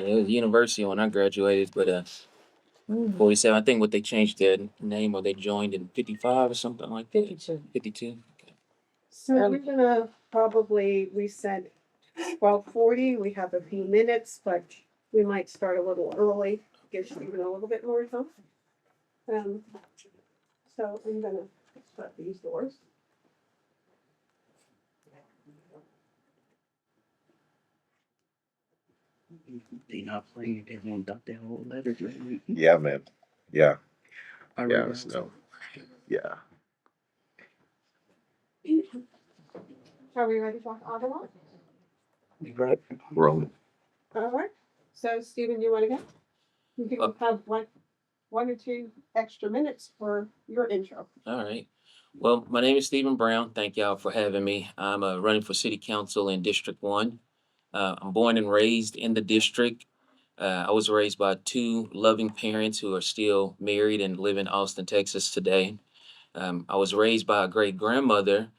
Yeah, it was university when I graduated, but 47. I think what they changed their name or they joined in 55 or something like that. 52. 52. Okay. So we're gonna probably, we said 12:40, we have a few minutes, but we might start a little early, gives you even a little bit more time. Um, so I'm gonna shut these doors. They not playing. They won't dump their whole letters. Right? Yeah, man. Yeah, I yeah, read that. so yeah. Are we ready for Ottawa? Right. Rolling. All right. So Stephen, you wanna go? You Uh, can have one or two extra minutes for your intro. all right. Well, my name is Stephen Brown. Thank y'all for having me. I'm running for city council in District 1. I'm born and raised in the district. I was raised by two loving parents who are still married and live in Austin, Texas today. I was raised by a great grandmother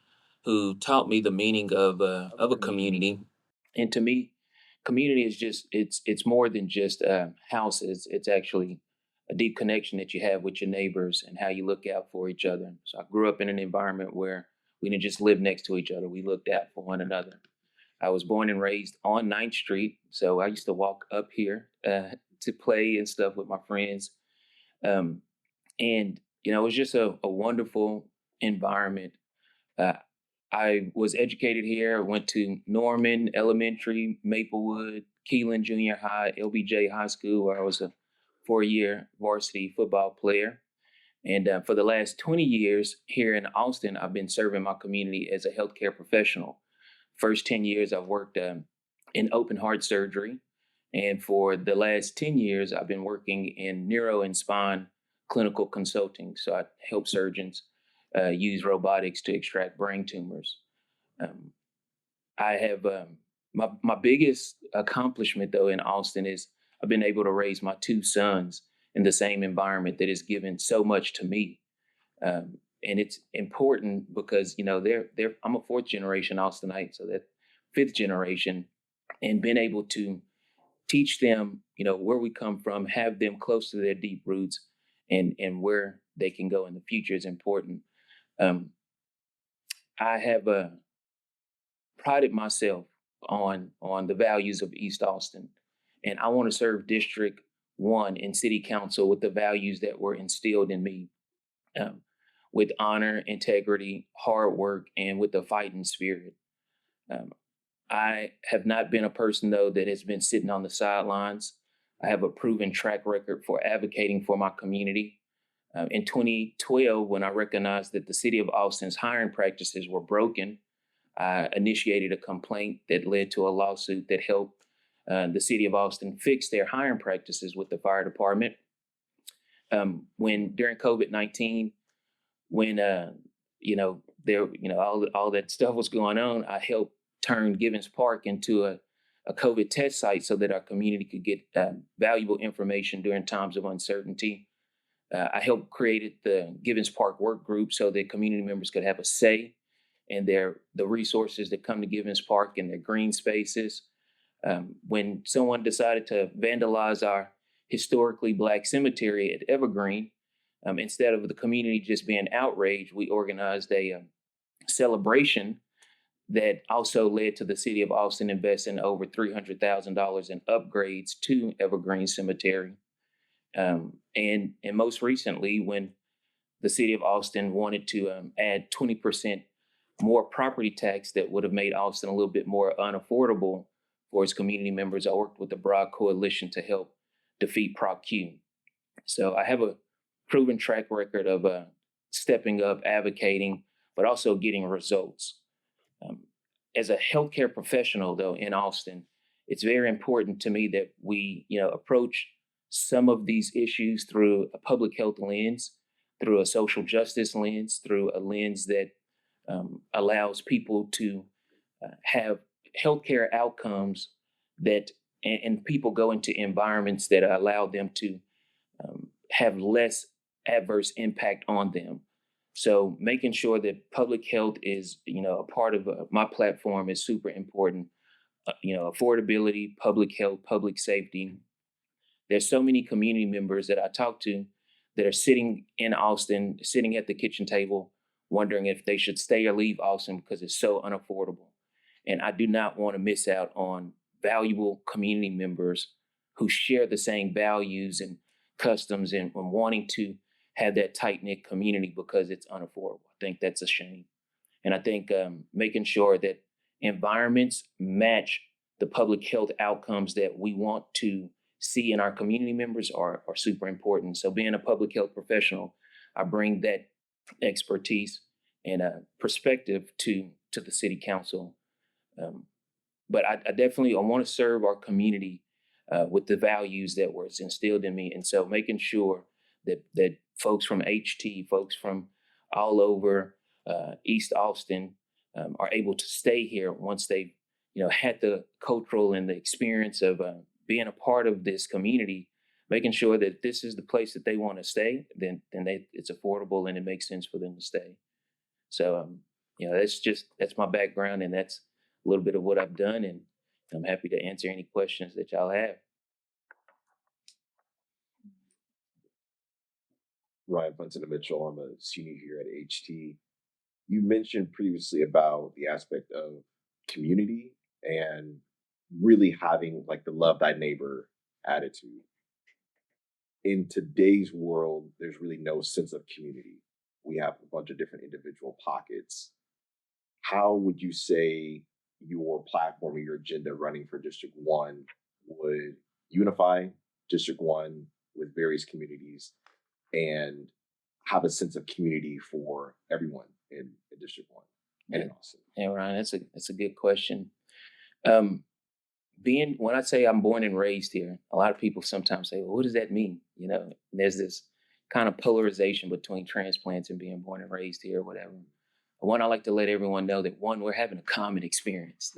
who taught me the meaning of a community. And to me, community is just it's more than just houses. It's actually a deep connection that you have with your neighbors and how you look out for each other. So I grew up in an environment where we didn't just live next to each other. We looked out for one another. I was born and raised on Ninth Street, so I used to walk up here to play and stuff with my friends. Um, and it was just a wonderful environment. Uh, I was educated here. Went to Norman Elementary, Maplewood, Keelan Junior High, LBJ High School, where I was a 4-year varsity football player. And for the last 20 years here in Austin, I've been serving my community as a healthcare professional. First 10 years, I've worked in open heart surgery. And for the last 10 years, I've been working in neuro and spine clinical consulting. So I help surgeons use robotics to extract brain tumors. Um, I have my biggest accomplishment though in Austin is I've been able to raise my two sons in the same environment that has given so much to me. And it's important because they're I'm a fourth generation Austinite, so that fifth generation, and been able to teach them where we come from, have them close to their deep roots, and where they can go in the future is important. Um, I have prided myself on the values of East Austin, and I want to serve District 1 in City Council with the values that were instilled in me, um, with honor, integrity, hard work, and with a fighting spirit. Um, I have not been a person though that has been sitting on the sidelines. I have a proven track record for advocating for my community. In 2012, when I recognized that the city of Austin's hiring practices were broken, I initiated a complaint that led to a lawsuit that helped the city of Austin fix their hiring practices with the fire department. When during COVID-19, when all that stuff was going on, I helped turn Givens Park into a COVID test site so that our community could get valuable information during times of uncertainty. I helped create the Givens Park work group so that community members could have a say in the resources that come to Givens Park and their green spaces. When someone decided to vandalize our historically Black cemetery at Evergreen, instead of the community just being outraged, we organized a celebration that also led to the city of Austin investing over $300,000 in upgrades to Evergreen Cemetery. And most recently, when the city of Austin wanted to add 20% more property tax that would have made Austin a little bit more unaffordable for its community members, I worked with the Broad Coalition to help defeat Prop Q. So I have a proven track record of stepping up, advocating, but also getting results. Um, as a healthcare professional, though, in Austin, it's very important to me that we, approach some of these issues through a public health lens, through a social justice lens, through a lens that allows people to have healthcare outcomes that, and people go into environments that allow them to have less adverse impact on them. So making sure that public health is, a part of my platform is super important. affordability, public health, public safety. There's so many community members that I talk to that are sitting in Austin, sitting at the kitchen table, wondering if they should stay or leave Austin because it's so unaffordable. And I do not want to miss out on valuable community members who share the same values and customs and wanting to have that tight knit community because it's unaffordable. I think that's a shame. And I think making sure that environments match the public health outcomes that we want to see in our community members are super important. So being a public health professional, I bring that expertise and perspective to the city council. Um, but I definitely I want to serve our community with the values that was instilled in me, and so making sure that folks from HT, folks from all over East Austin, are able to stay here once they've had the cultural and the experience of being a part of this community. Making sure that this is the place that they want to stay, then it's affordable and it makes sense for them to stay. So that's my background, and that's a little bit of what I've done, and I'm happy to answer any questions that y'all have. Ryan Bunton Mitchell. I'm a senior here at HT. You mentioned previously about the aspect of community and really having like the love thy neighbor attitude. In today's world, there's really no sense of community. We have a bunch of different individual pockets. How would you say your platform or your agenda running for District 1 would unify District 1 with various communities and have a sense of community for everyone in District 1 and in Austin? Yeah, Ryan, that's a good question. Being when I say I'm born and raised here, a lot of people sometimes say, "Well, what does that mean?" There's this kind of polarization between transplants and being born and raised here, or whatever. One, I like to let everyone know that one, we're having a common experience.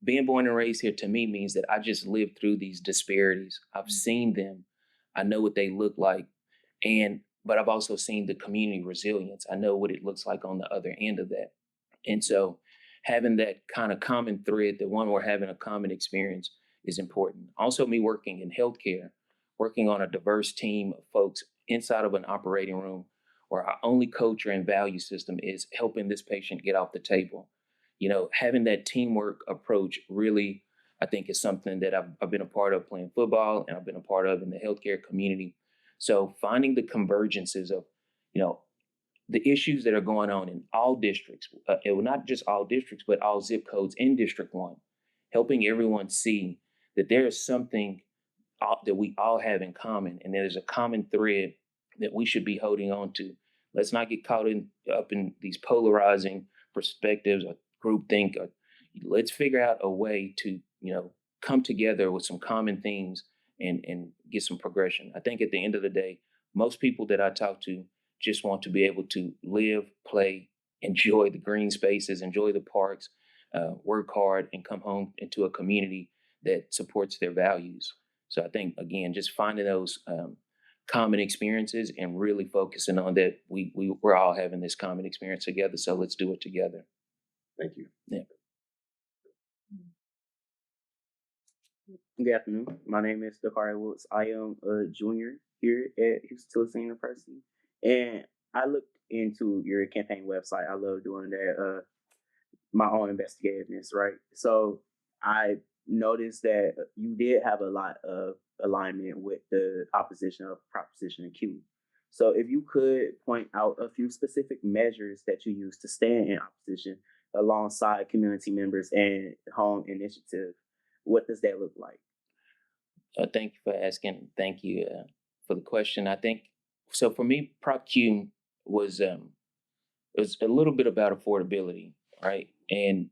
Being born and raised here to me means that I just lived through these disparities. I've seen them. I know what they look like, but I've also seen the community resilience. I know what it looks like on the other end of that. And so having that kind of common thread, that one, we're having a common experience, is important. Also, me working in healthcare, working on a diverse team of folks inside of an operating room where our only culture and value system is helping this patient get off the table. Having that teamwork approach really, I think, is something that I've been a part of playing football, and I've been a part of in the healthcare community. So finding the convergences of, the issues that are going on in all districts, not just all districts, but all zip codes in District 1, helping everyone see that there is something that we all have in common, and there's a common thread that we should be holding on to. Let's not get caught up in these polarizing perspectives or groupthink. Let's figure out a way to, come together with some common themes and get some progression. I think at the end of the day, most people that I talk to just want to be able to live, play, enjoy the green spaces, enjoy the parks, work hard, and come home into a community that supports their values. So I think, again, just finding those common experiences and really focusing on that we're all having this common experience together. So let's do it together. Thank you. Yeah. Good afternoon. My name is Dakari Woods. I am a junior here at Huston-Tillotson University, and I looked into your campaign website. I love doing that, my own investigativeness, right? So I noticed that you did have a lot of alignment with the opposition of Proposition Q. So if you could point out a few specific measures that you use to stand in opposition alongside community members and home initiative, what does that look like? Thank you for asking. Thank you for the question. I think so. For me, Prop Q was it was a little bit about affordability, right? And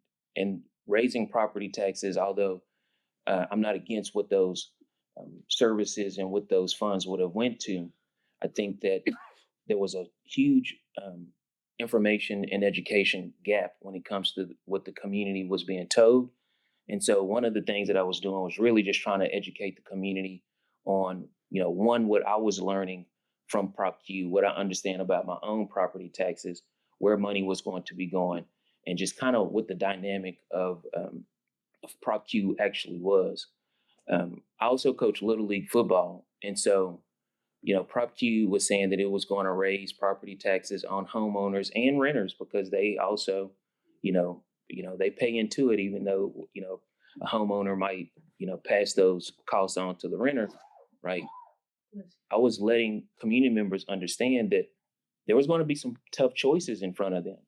raising property taxes. Although I'm not against what those services and what those funds would have went to, I think that there was a huge information and education gap when it comes to what the community was being told. And so one of the things that I was doing was really just trying to educate the community on, one, what I was learning from Prop Q, what I understand about my own property taxes, where money was going to be going, and just kind of what the dynamic of of Prop Q actually was. I also coach Little League football. And so, Prop Q was saying that it was going to raise property taxes on homeowners and renters because they also, they pay into it, even though, a homeowner might, pass those costs on to the renter, right? I was letting community members understand that there was going to be some tough choices in front of them.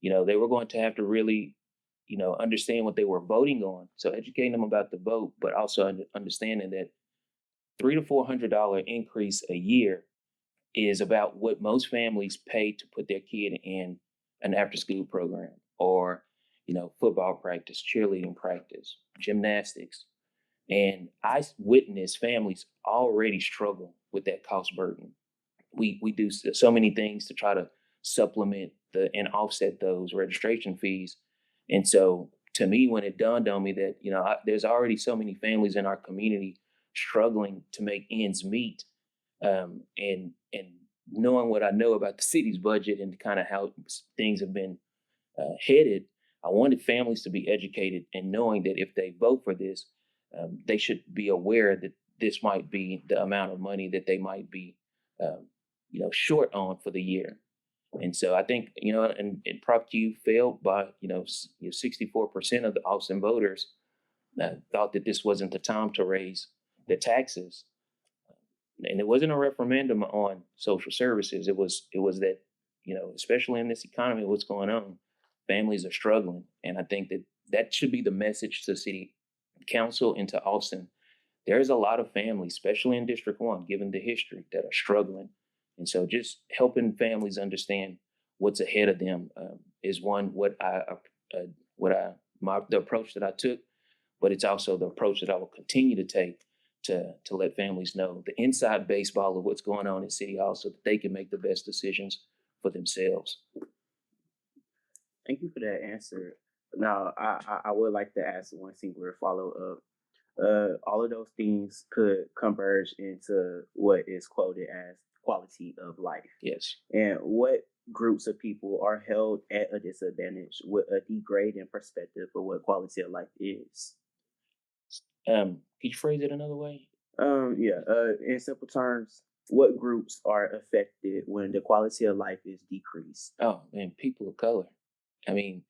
They were going to have to really, understand what they were voting on. So educating them about the vote, but also understanding that $300 to $400 increase a year is about what most families pay to put their kid in an after school program or, football practice, cheerleading practice, gymnastics. And I witnessed families already struggle with that cost burden. We do so many things to try to supplement and offset those registration fees. And so to me, when it dawned on me that, there's already so many families in our community struggling to make ends meet, and knowing what I know about the city's budget and kind of how things have been headed, I wanted families to be educated and knowing that if they vote for this, they should be aware that this might be the amount of money that they might be, short on for the year. And so I think, and Prop Q failed by, 64% of the Austin voters thought that this wasn't the time to raise the taxes. And it wasn't a referendum on social services. It was that, especially in this economy, what's going on, families are struggling. And I think that should be the message to city council and to Austin. There's a lot of families, especially in District 1, given the history, that are struggling. And so just helping families understand what's ahead of them is one, the approach that I took, but it's also the approach that I will continue to take to let families know the inside baseball of what's going on in City Hall so that they can make the best decisions for themselves. Thank you for that answer. Now, I would like to ask one singular follow up. All of those things could converge into what is quoted as quality of life. Yes. And what groups of people are held at a disadvantage with a degrading perspective of what quality of life is? Could you phrase it another way? In simple terms, what groups are affected when the quality of life is decreased? Oh, man, people of color. I mean,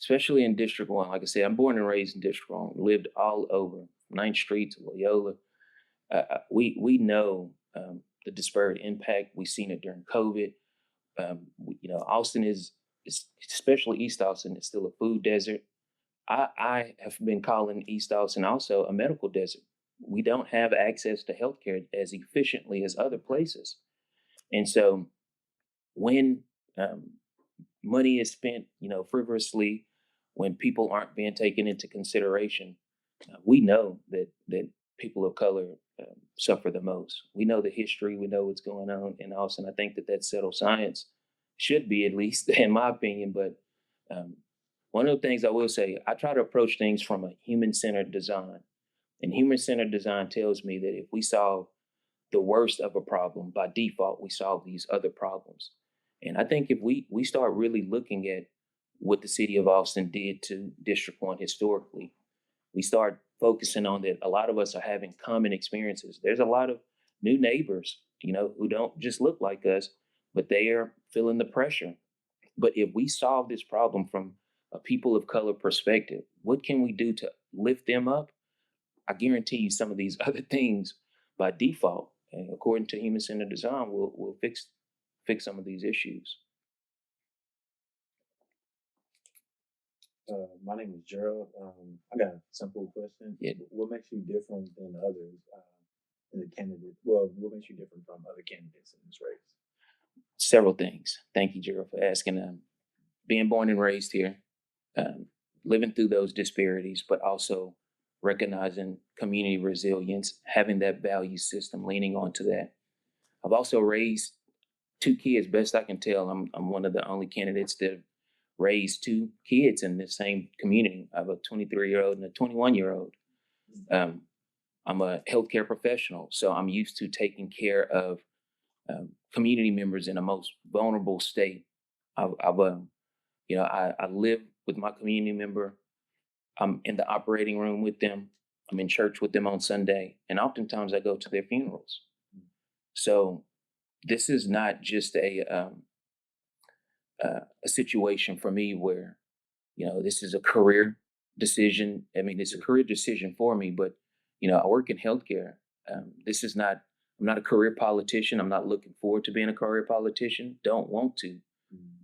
especially in District 1. Like I said, I'm born and raised in District 1, lived all over 9th Street to Loyola. We know the disparate impact. We've seen it during COVID. Austin is, especially East Austin, is still a food desert. I have been calling East Austin also a medical desert. We don't have access to healthcare as efficiently as other places. And so when money is spent, frivolously, when people aren't being taken into consideration, we know that people of color suffer the most. We know the history. We know what's going on in Austin. I think that settled science should be, at least in my opinion. But one of the things I will say, I try to approach things from a human-centered design. And human-centered design tells me that if we solve the worst of a problem, by default, we solve these other problems. And I think if we start really looking at what the city of Austin did to District 1 historically, we start focusing on that a lot of us are having common experiences. There's a lot of new neighbors, who don't just look like us, but they are feeling the pressure. But if we solve this problem from a people of color perspective, what can we do to lift them up? I guarantee you some of these other things by default, and according to human-centered design, will fix some of these issues. My name is Gerald. I got a simple question. Yeah. What makes you different than others in the candidate? Well, what makes you different from other candidates in this race? Several things. Thank you, Gerald, for asking. Being born and raised here, living through those disparities, but also recognizing community resilience, having that value system, leaning onto that. I've also raised 2 kids, best I can tell. I'm one of the only candidates that raised 2 kids in the same community. I have a 23-year-old and a 21-year-old. I'm a healthcare professional, so I'm used to taking care of community members in a most vulnerable state. I live with my community member. I'm in the operating room with them. I'm in church with them on Sunday, and oftentimes I go to their funerals. So this is not just a situation for me where, this is a career decision. I mean, it's a career decision for me, but I work in healthcare. This is not. I'm not a career politician. I'm not looking forward to being a career politician. Don't want to.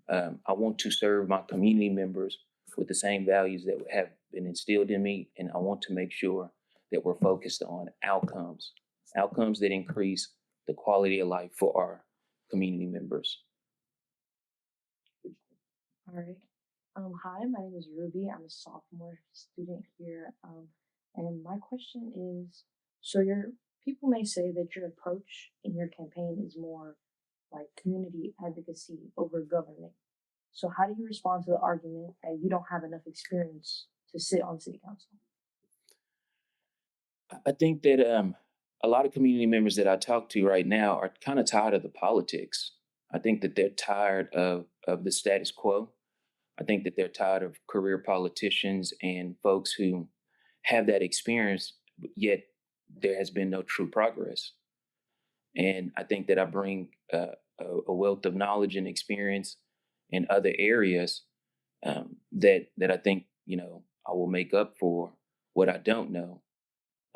I want to serve my community members with the same values that have been instilled in me, and I want to make sure that we're focused on outcomes that increase the quality of life for our community members. All right. Hi, my name is Ruby. I'm a sophomore student here. And my question is, so your people may say that your approach in your campaign is more like community advocacy over governing. So how do you respond to the argument that you don't have enough experience to sit on city council? I think that a lot of community members that I talk to right now are kind of tired of the politics. I think that they're tired of the status quo. I think that they're tired of career politicians and folks who have that experience, yet there has been no true progress. And I think that I bring a wealth of knowledge and experience in other areas that I think I will make up for what I don't know.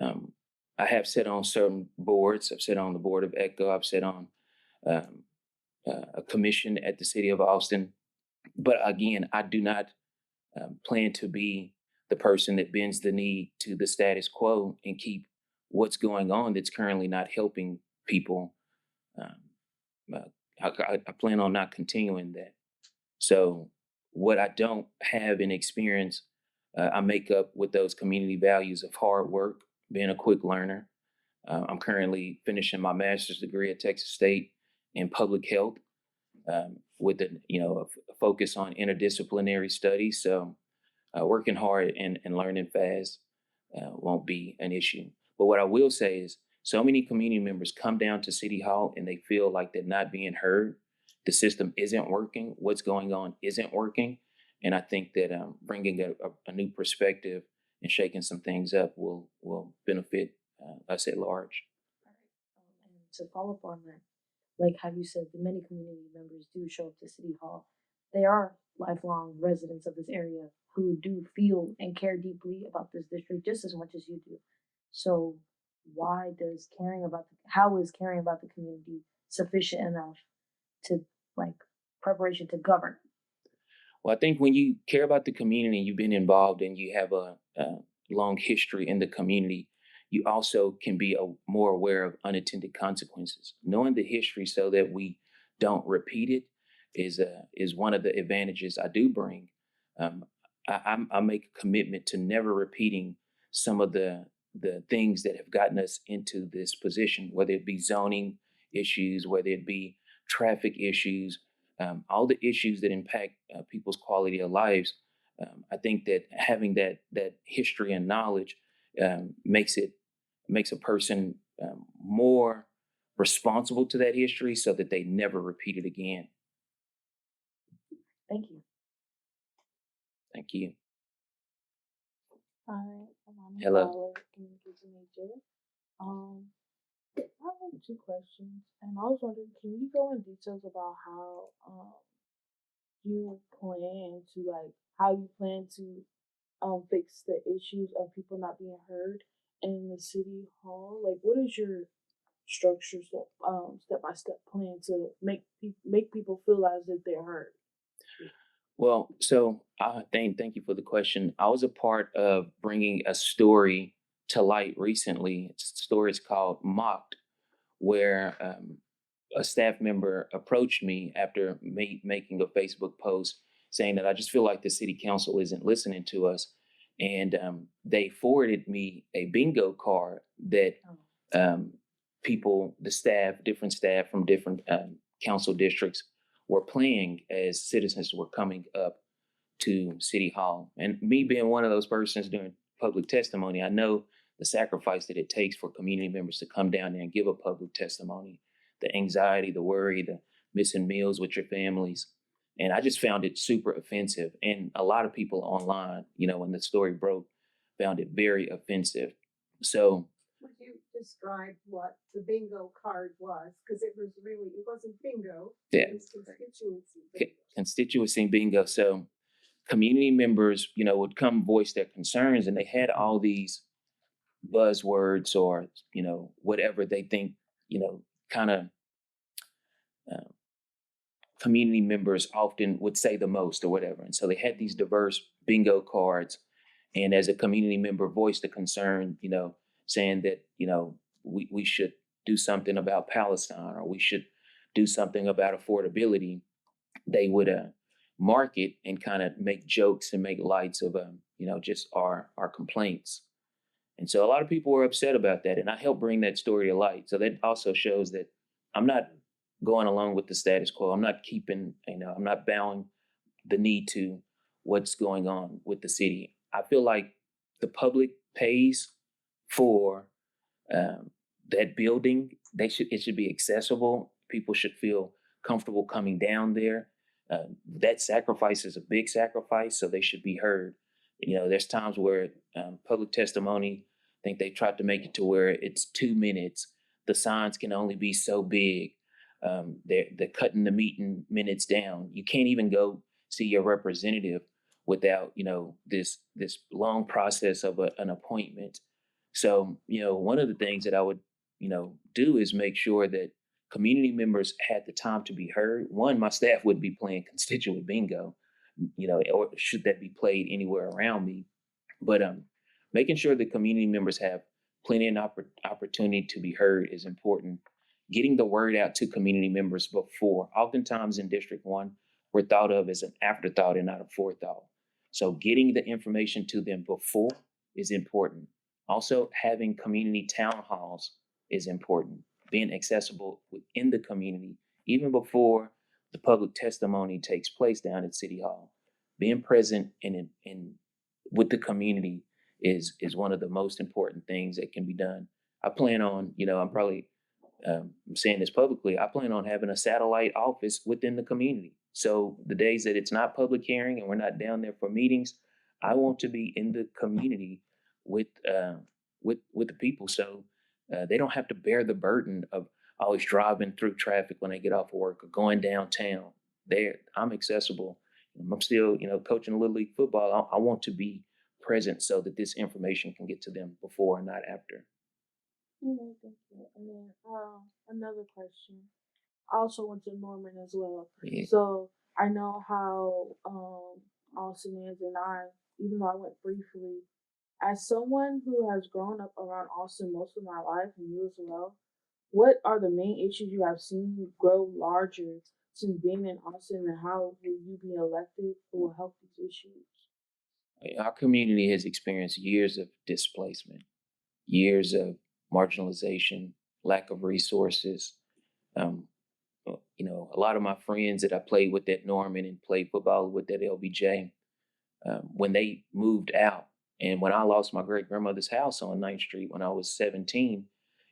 Um, I have sat on certain boards. I've sat on the board of ECHO. I've sat on um, a commission at the city of Austin. But again, I do not plan to be the person that bends the knee to the status quo and keep what's going on that's currently not helping people. Um, I plan on not continuing that. So what I don't have in experience, I make up with those community values of hard work, being a quick learner. I'm currently finishing my master's degree at Texas State in public health with a focus on interdisciplinary studies. So working hard and learning fast won't be an issue. But what I will say is, so many community members come down to City Hall and they feel like they're not being heard. The system isn't working. What's going on isn't working. And I think that bringing a new perspective and shaking some things up will benefit us at large. All right. And to follow up on that, like how you said, the many community members do show up to City Hall. They are lifelong residents of this area who do feel and care deeply about this district just as much as you do. So why does how is caring about the community sufficient enough to like preparation to govern? Well, I think when you care about the community, you've been involved and you have a long history in the community, you also can be more aware of unintended consequences. Knowing the history so that we don't repeat it is one of the advantages I do bring. Um, I make a commitment to never repeating some of the things that have gotten us into this position, whether it be zoning issues, whether it be traffic issues, all the issues that impact people's quality of lives. I think that having that history and knowledge makes a person more responsible to that history, so that they never repeat it again. Thank you. Thank you. Hi, I'm Hello. Tyler, communication major. I have two questions, and I was wondering, can you go in details about how you plan to fix the issues of people not being heard in the city hall? Like, what is your structure step by step plan to make people feel as if they're heard? Well, so thank you for the question. I was a part of bringing a story to light recently. The story is called Mocked, where a staff member approached me after making a Facebook post saying that I just feel like the city council isn't listening to us. And they forwarded me a bingo card that different staff from different council districts were playing as citizens were coming up to City Hall. And me being one of those persons during public testimony, I know the sacrifice that it takes for community members to come down there and give a public testimony, the anxiety, the worry, the missing meals with your families. And I just found it super offensive. And a lot of people online, when the story broke, found it very offensive. So Would you describe what the bingo card was? Because it wasn't bingo. yeah, It was constituency bingo. constituency bingo. So community members, would come voice their concerns, and they had all these buzzwords or, whatever they think, kind of uh, community members often would say the most or whatever. And so they had these diverse bingo cards. And as a community member voiced the concern, saying that, we should do something about Palestine, or we should do something about affordability, they would mark it and kind of make jokes and make lights of, just our complaints. And so a lot of people were upset about that. And I helped bring that story to light. So that also shows that I'm not going along with the status quo. I'm not keeping, I'm not bowing the knee to what's going on with the city. I feel like the public pays for that building. It should be accessible. People should feel comfortable coming down there. That sacrifice is a big sacrifice, so they should be heard. There's times where public testimony, I think they tried to make it to where it's 2 minutes. The signs can only be so big. They're cutting the meeting minutes down. You can't even go see your representative without this long process of an appointment. So one of the things that I would do is make sure that community members had the time to be heard. One, my staff would be playing constituent bingo, or should that be played anywhere around me. But making sure that community members have plenty of opportunity to be heard is important. Getting the word out to community members before, oftentimes in District 1, we're thought of as an afterthought and not a forethought. So getting the information to them before is important. Also, having community town halls is important. Being accessible within the community, even before the public testimony takes place down at City Hall. Being present in with the community is one of the most important things that can be done. I plan on, I'm probably saying this publicly, I plan on having a satellite office within the community. So the days that it's not public hearing and we're not down there for meetings, I want to be in the community with the people, so they don't have to bear the burden of always driving through traffic when they get off of work or going downtown. I'm accessible. I'm still, coaching Little League football. I want to be present so that this information can get to them before and not after. Okay, thank you. And then another question. I also went to Norman as well. Yeah. So I know how Austin is, and even though I went briefly, as someone who has grown up around Austin most of my life, and you as well, what are the main issues you have seen grow larger since being in Austin, and how will you be elected will help these issues? Our community has experienced years of displacement, years of marginalization, lack of resources. A lot of my friends that I played with at Norman and played football with at LBJ, when they moved out, and when I lost my great grandmother's house on 9th Street when I was 17,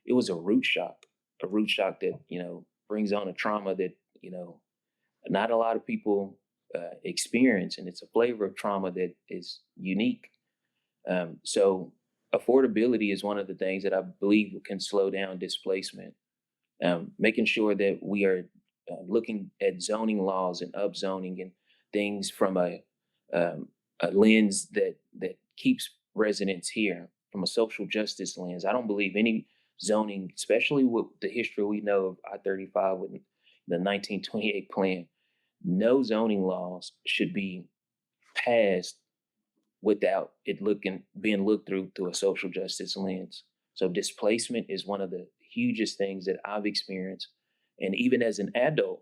it was a root shock that, brings on a trauma that, not a lot of people experience. And it's a flavor of trauma that is unique. So affordability is one of the things that I believe can slow down displacement. Making sure that we are looking at zoning laws and upzoning and things from a lens that keeps residents here, from a social justice lens. I don't believe any zoning, especially with the history we know of I-35 with the 1928 plan, no zoning laws should be passed without it being looked through a social justice lens. So displacement is one of the hugest things that I've experienced. And even as an adult,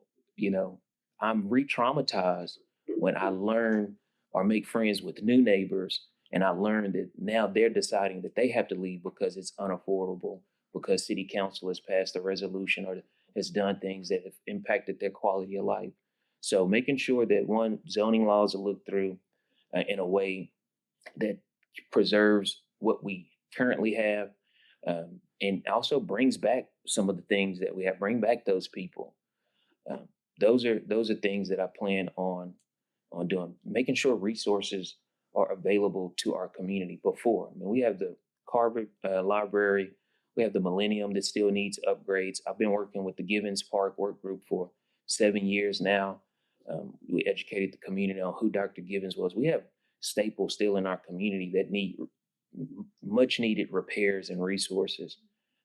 I'm re-traumatized when I learn or make friends with new neighbors, and I learn that now they're deciding that they have to leave because it's unaffordable, because city council has passed a resolution or has done things that have impacted their quality of life. So making sure that zoning laws are looked through in a way that preserves what we currently have, and also brings back some of the things that we have, bring back those people. Those are things that I plan on doing, making sure resources are available to our community before. I mean, we have the Carver Library, we have the Millennium that still needs upgrades. I've been working with the Givens Park Work Group for 7 years now. We educated the community on who Dr. Givens was. We have staples still in our community that need much needed repairs and resources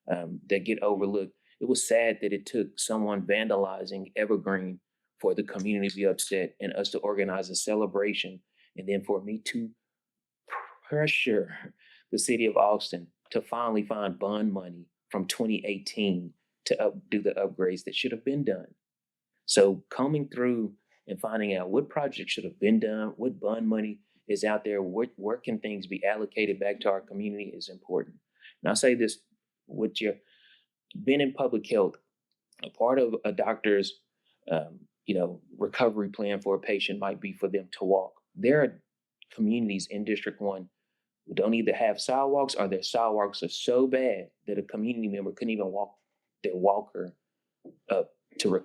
that get overlooked. It was sad that it took someone vandalizing Evergreen for the community to be upset and us to organize a celebration, and then for me to pressure the city of Austin to finally find bond money from 2018 to do the upgrades that should have been done. So combing through and finding out what projects should have been done, what bond money is out there, where can things be allocated back to our community is important. And I say this with your being in public health, a part of a doctor's recovery plan for a patient might be for them to walk. There are communities in District 1 who don't either have sidewalks or their sidewalks are so bad that a community member couldn't even walk their walker up to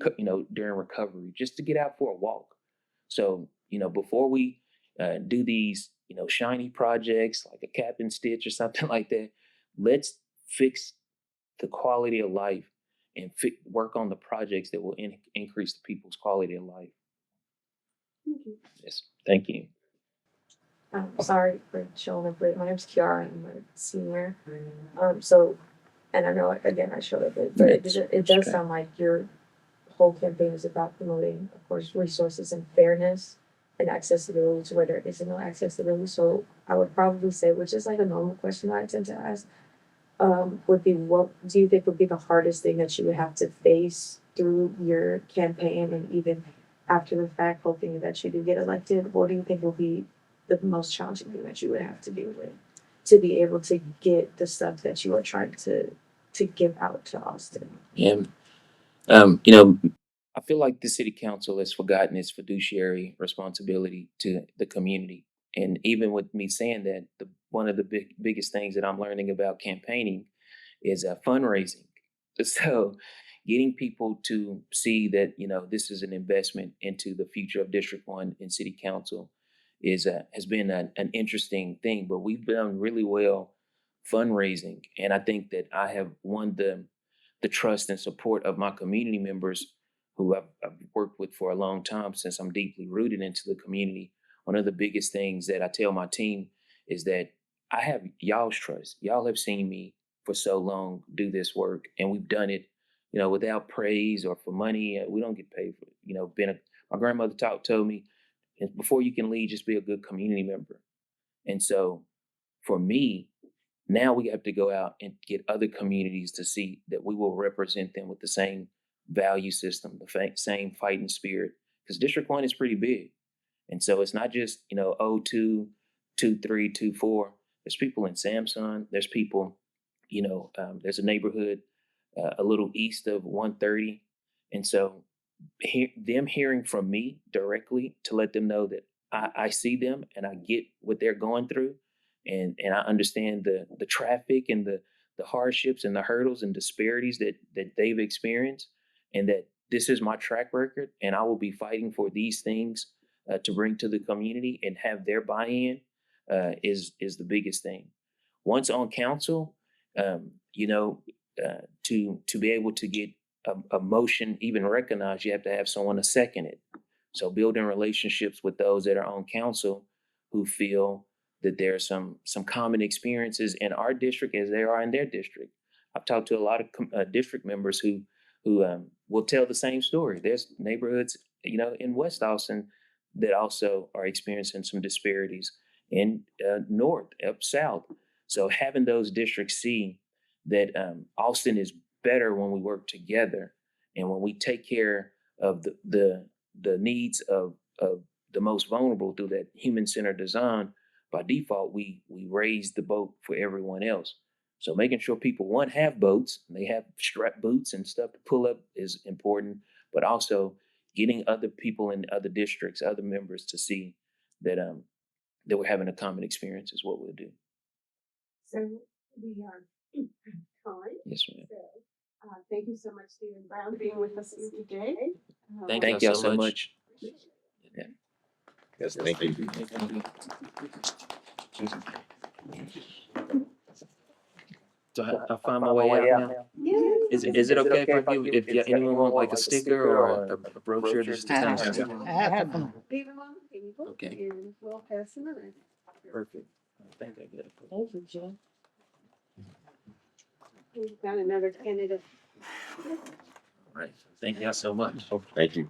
during recovery just to get out for a walk. So before we do these shiny projects like a cap and stitch or something like that, let's fix the quality of life and work on the projects that will increase the people's quality of life. Thank you. Yes, thank you. Sorry for showing up late. My name's Kiara. I'm a senior. And I know again I showed up late, but it does okay. sound like your whole campaign is about promoting, of course, resources and fairness and accessibility to where there isn't no accessibility. So I would probably say, which is like a normal question I tend to ask, would be what do you think would be the hardest thing that you would have to face through your campaign and even after the fact, hoping that you do get elected? What do you think will be the most challenging thing that you would have to deal with to be able to get the stuff that you are trying to give out to Austin? Yeah. I feel like the city council has forgotten its fiduciary responsibility to the community. And even with me saying that, one of the biggest things that I'm learning about campaigning is fundraising. So getting people to see that, this is an investment into the future of District 1 and city council has been an interesting thing, but we've done really well fundraising. And I think that I have won the trust and support of my community members who I've worked with for a long time since I'm deeply rooted into the community. One of the biggest things that I tell my team is that I have y'all's trust. Y'all have seen me for so long do this work, and we've done it, without praise or for money. We don't get paid for it. My grandmother told me, before you can lead, just be a good community member. And so for me, now we have to go out and get other communities to see that we will represent them with the same value system, the same fighting spirit. Because District 1 is pretty big. And so it's not just, 02, 23, 24. There's people in Samson. There's people, there's a neighborhood a little east of 130. And so them hearing from me directly to let them know that I see them and I get what they're going through, and I understand the traffic and the hardships and the hurdles and disparities that they've experienced, and that this is my track record, and I will be fighting for these things to bring to the community and have their buy-in is the biggest thing. Once on council, to be able to get a motion even recognized, you have to have someone to second it. So building relationships with those that are on council who feel that there are some common experiences in our district as there are in their district. I've talked to a lot of district members who will tell the same story. There's neighborhoods, in West Austin that also are experiencing some disparities in north, up south. So having those districts see that Austin is better when we work together and when we take care of the needs of the most vulnerable through that human-centered design. By default, we raise the boat for everyone else. So making sure people, have boats, and they have strap boots and stuff to pull up is important, but also getting other people in other districts, other members to see that that we're having a common experience is what we'll do. So we are time. Yes, ma'am. So, thank you so much, Stephen Brown, for being with us here today. Thank y'all so much. Yeah. Yes, thank you. So I find my way out now. Yeah. Is it okay if I give, if anyone want like a sticker or a brochure just to kind of? Even one table. Okay. And we'll pass them around. Perfect. I think I get it. Thank you, Jim. We've got another candidate. All right. Thank y'all so much. Thank you.